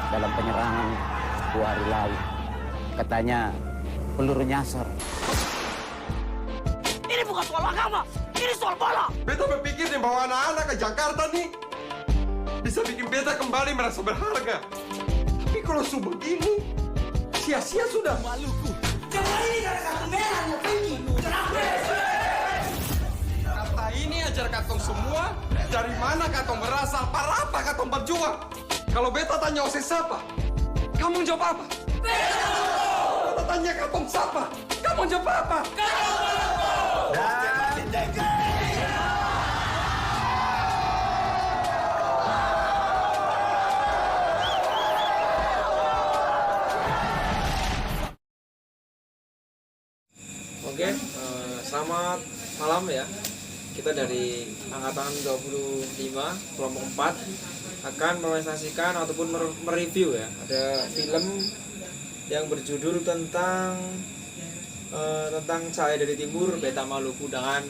dalam penyerangan 2 hari lalu. Katanya peluru nyasar. Ini bukan soal agama, ini soal bola. Beta berpikir nih bawa anak-anak ke Jakarta nih bisa bikin beta kembali merasa berharga. Tapi kalau begini, sia-sia sudah. Maluku. Jangan ini gara kartu merah mau tinggi. Kenapa? Kata ini ajar katong semua. Dari mana katong berasal? Para apa katong berjuang? Kalau beta tanya osis siapa? Kamu jawab apa? Beta tanya katong siapa? Kamu jawab apa? Oke, selamat malam ya. Kita dari Angkatan 25 kelompok 4 akan mepresentasikan ataupun mereview ya. Ada film yang berjudul tentang Saya dari Timur, Beta Maluku, dengan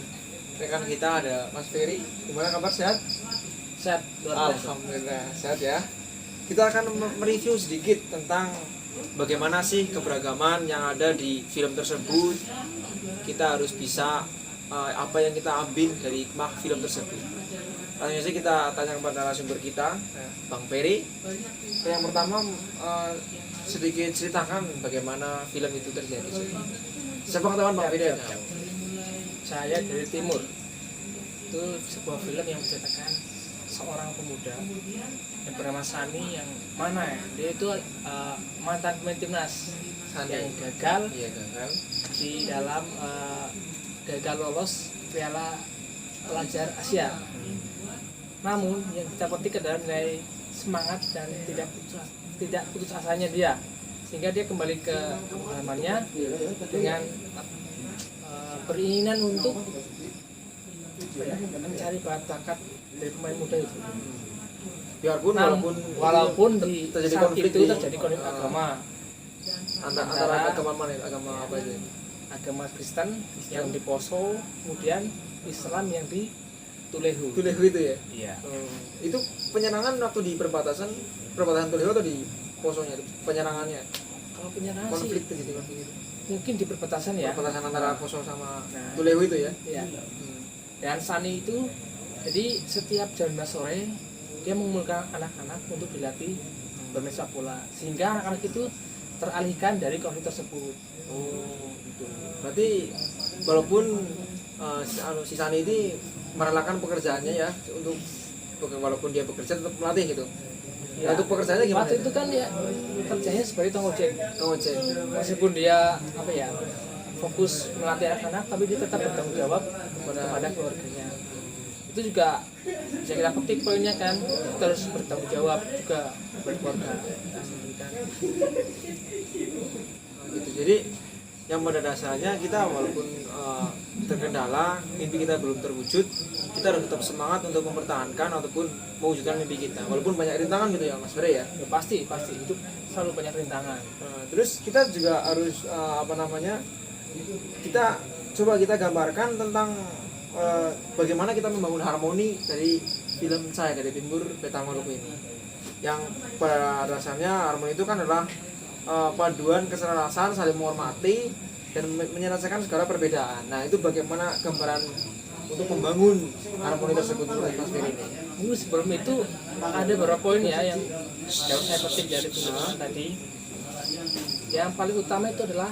rekan kita ada Mas Ferry. Gimana kabar, sehat? Sehat, luar biasa. Alhamdulillah sehat ya. Kita akan mereview sedikit tentang bagaimana sih keberagaman yang ada di film tersebut. Kita harus bisa apa yang kita ambil dari film tersebut. Langsung saja kita tanya kepada narasumber kita, Bang Ferry. Yang pertama, sedikit ceritakan bagaimana film itu terjadi. Sepengetahuan Bang Ferry. Saya dari Timur. Itu sebuah film yang menceritakan seorang pemuda yang bernama Sani, yang mana ya? Dia itu mantan pemain timnas yang gagal, gagal di dalam gagal lolos Piala Pelajar Asia. Namun yang kita petik adalah nilai semangat dan tidak putus asanya dia, sehingga dia kembali ke halamannya dengan beringinan untuk mencari bakat dari pemain muda itu. Biarpun walaupun di terjadi saat konflik itu terjadi konflik agama antara agama mana? Agama apa itu? Agama Kristen yang di Poso, kemudian Islam yang di Tulehu. Tulehu itu ya? Iya. Itu penyerangan waktu di perbatasan Tulehu atau di Posonya? Penyerangannya? Kalau penyerangan Konflik sih terjadi konflik itu? mungkin di perbatasan ya. Perbatasan antara Poso sama Nah. Tulehu itu ya? Iya. Dan Sani itu, jadi setiap jam 12 sore dia mengumpulkan anak-anak untuk dilatih bermain sepak bola, sehingga anak-anak itu teralihkan dari konflik tersebut. Oh, gitu. Berarti walaupun si Sani ini merelakan pekerjaannya ya untuk walaupun dia bekerja tetap melatih gitu. Ya, Nah, untuk pekerjaannya gimana? waktu itu kan ya kerjanya sebagai tukang ojek. Ojek. Meskipun dia fokus melatih anak-anak, tapi dia tetap bertanggung jawab kepada keluarganya. Itu juga bisa kita petik poinnya kan, terus bertanggung jawab juga kepada keluarga kita sendiri kan. Gitu. Jadi yang pada dasarnya kita walaupun terkendala, mimpi kita belum terwujud, kita harus tetap semangat untuk mempertahankan ataupun mewujudkan mimpi kita walaupun banyak rintangan gitu ya Mas Ferry ya. Ya pasti itu selalu banyak rintangan. Terus kita juga harus kita coba kita gambarkan tentang bagaimana kita membangun harmoni dari film Saya dari Timur, Beta Maluku ini. Yang pada dasarnya harmoni itu kan adalah paduan keselarasan, saling menghormati dan menyelesaikan segala perbedaan. Nah, itu bagaimana gambaran untuk membangun harmoni tersebut menurut Mas Ferry ini? Dulu sebelum itu ada beberapa poin ya yang saya petik dari film tadi. Yang paling utama itu adalah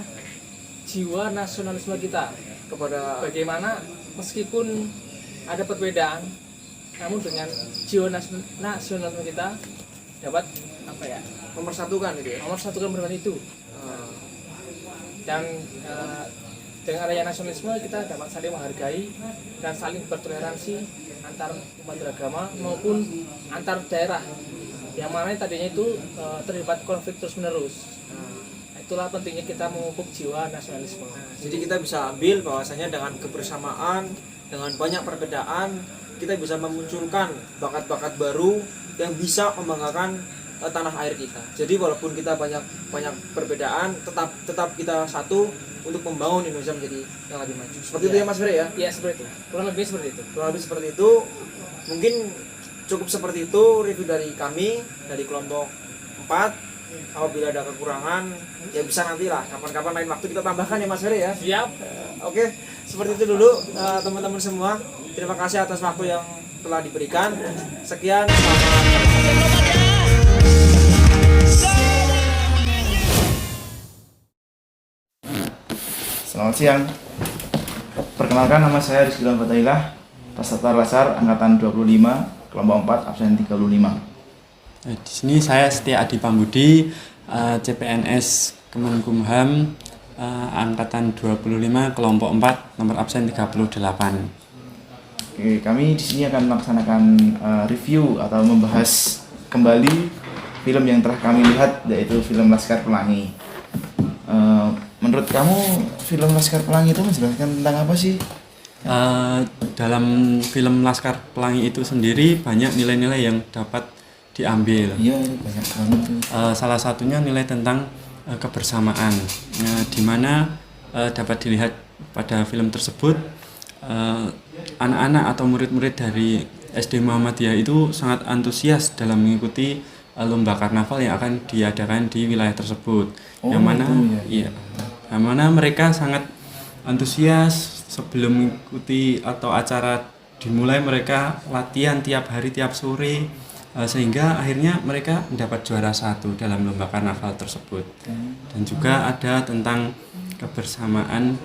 jiwa nasionalisme kita. Kepada Bagaimana meskipun ada perbedaan, namun dengan jiwa nasionalisme kita dapat mempersatukan gitu ya. nomor satukan berbanding itu. Dan dengan adanya nasionalisme kita dapat saling menghargai dan saling bertoleransi antar umat beragama maupun antar daerah, yang mana tadinya itu terlibat konflik terus menerus. Itulah pentingnya kita memupuk jiwa nasionalisme. Jadi kita bisa ambil bahwasanya dengan kebersamaan, dengan banyak perbedaan, kita bisa memunculkan bakat-bakat baru yang bisa membanggakan tanah air kita. Jadi walaupun kita banyak perbedaan, tetap kita satu untuk membangun Indonesia menjadi yang lebih maju. Seperti itu ya Mas Ferry ya? Iya, seperti itu. Kurang lebih seperti itu. Kurang lebih seperti itu. Mungkin cukup seperti itu review dari kami dari kelompok Apabila ada kekurangan ya bisa nantilah kapan-kapan lain waktu kita tambahkan ya Mas Heri ya. Siap. Oke, seperti itu dulu teman-teman semua. Terima kasih atas waktu yang telah diberikan. Sekian, selamat. Selamat siang. Perkenalkan, nama saya Rizky Fatailah, peserta Lasar angkatan 25, kelompok 4, absen 35. Di sini saya Setia Adi Pambudi, CPNS Kemenkumham, angkatan 25, kelompok 4, nomor absen 38. Oke, kami di sini akan melaksanakan review atau membahas kembali film yang telah kami lihat, yaitu film Laskar Pelangi. Menurut kamu film Laskar Pelangi itu menjelaskan tentang apa sih? Dalam film Laskar Pelangi itu sendiri banyak nilai-nilai yang dapat diambil. Iya, ini banyak banget tuh. Salah satunya nilai tentang kebersamaan, di mana dapat dilihat pada film tersebut anak-anak atau murid-murid dari SD Muhammadiyah itu sangat antusias dalam mengikuti lomba karnaval yang akan diadakan di wilayah tersebut. Yang mana mereka sangat antusias sebelum mengikuti atau acara dimulai, mereka latihan tiap hari, tiap sore, sehingga akhirnya mereka mendapat juara 1 dalam lomba karnaval tersebut. Dan juga ada tentang kebersamaan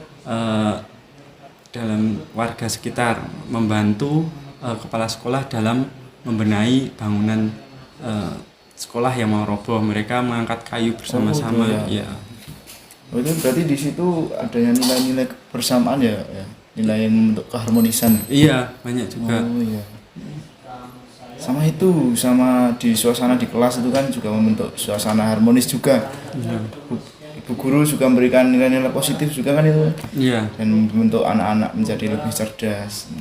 dalam warga sekitar, membantu kepala sekolah dalam membenahi bangunan sekolah yang mau roboh. Mereka mengangkat kayu bersama-sama. Ya. Oh, itu berarti di situ adanya nilai-nilai kebersamaan ya, nilai untuk keharmonisan. Iya, banyak juga. Oh iya. Sama di suasana di kelas itu kan juga membentuk suasana harmonis juga. Iya. Ibu guru juga memberikan nilai-nilai positif juga kan itu. Iya. Dan membentuk anak-anak menjadi lebih cerdas.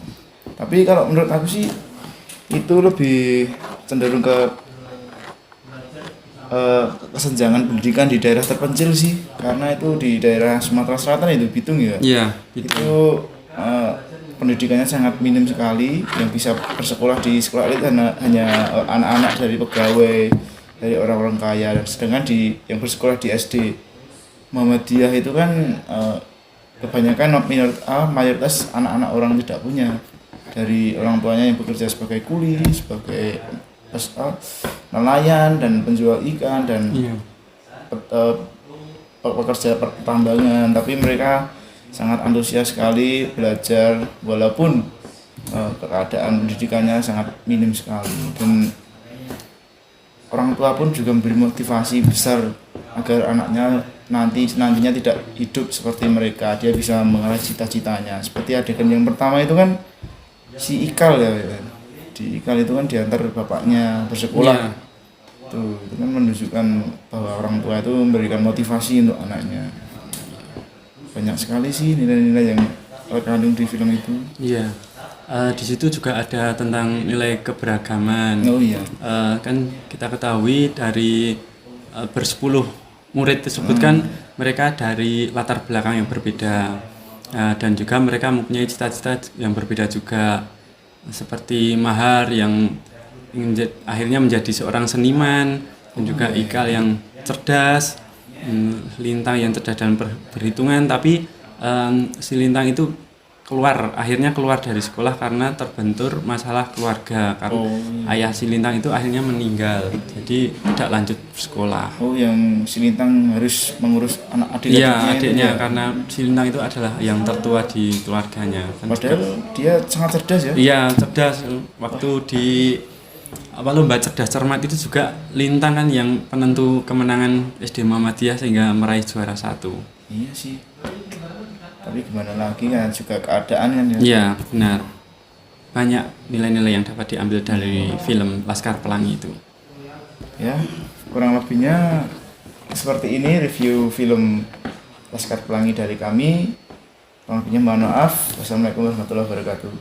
Tapi kalau menurut aku sih itu lebih cenderung ke kesenjangan pendidikan di daerah terpencil sih, karena itu di daerah Sumatera Selatan itu Bitung ya. Iya, Itu pendidikannya sangat minim sekali, yang bisa bersekolah di sekolah itu hanya anak-anak dari pegawai, dari orang-orang kaya. Sedangkan yang bersekolah di SD Muhammadiyah itu kan kebanyakan mayoritas anak-anak orang tidak punya, dari orang tuanya yang bekerja sebagai kuli, sebagai nelayan dan penjual ikan dan pekerja pertambangan. Tapi mereka sangat antusias sekali belajar, walaupun keadaan pendidikannya sangat minim sekali. Dan orang tua pun juga memberi motivasi besar agar anaknya nantinya tidak hidup seperti mereka, dia bisa mengalami cita-citanya. Seperti adegan yang pertama itu kan si Ikal ya. Di Ikal itu kan diantar bapaknya bersekolah. Iya. Itu kan menunjukkan bahwa orang tua itu memberikan motivasi untuk anaknya. Banyak sekali sih nilai-nilai yang terkandung di film itu. Iya. Di situ juga ada tentang nilai keberagaman. Oh iya. Kan kita ketahui dari bersepuluh murid tersebut kan mereka dari latar belakang yang berbeda, dan juga mereka mempunyai cita-cita yang berbeda juga. Seperti Mahar yang akhirnya menjadi seorang seniman, dan juga Ikal yang cerdas, Lintang yang cerdas dalam perhitungan. Tapi si Lintang itu akhirnya keluar dari sekolah karena terbentur masalah keluarga, karena ayah si Lintang itu akhirnya meninggal, jadi tidak lanjut sekolah. Yang si Lintang harus mengurus adiknya karena si Lintang itu adalah yang tertua di keluarganya. Padahal dia sangat cerdas ya. Iya, cerdas. Waktu di lomba cerdas cermat itu juga Lintang kan yang penentu kemenangan SD Muhammadiyah sehingga meraih juara 1. Iya sih. Tapi gimana lagi kan, juga keadaan kan ya. Iya, benar. Banyak nilai-nilai yang dapat diambil dari film Laskar Pelangi itu. Ya, kurang lebihnya seperti ini review film Laskar Pelangi dari kami. Kurang lebihnya mohon maaf. Wassalamualaikum warahmatullahi wabarakatuh.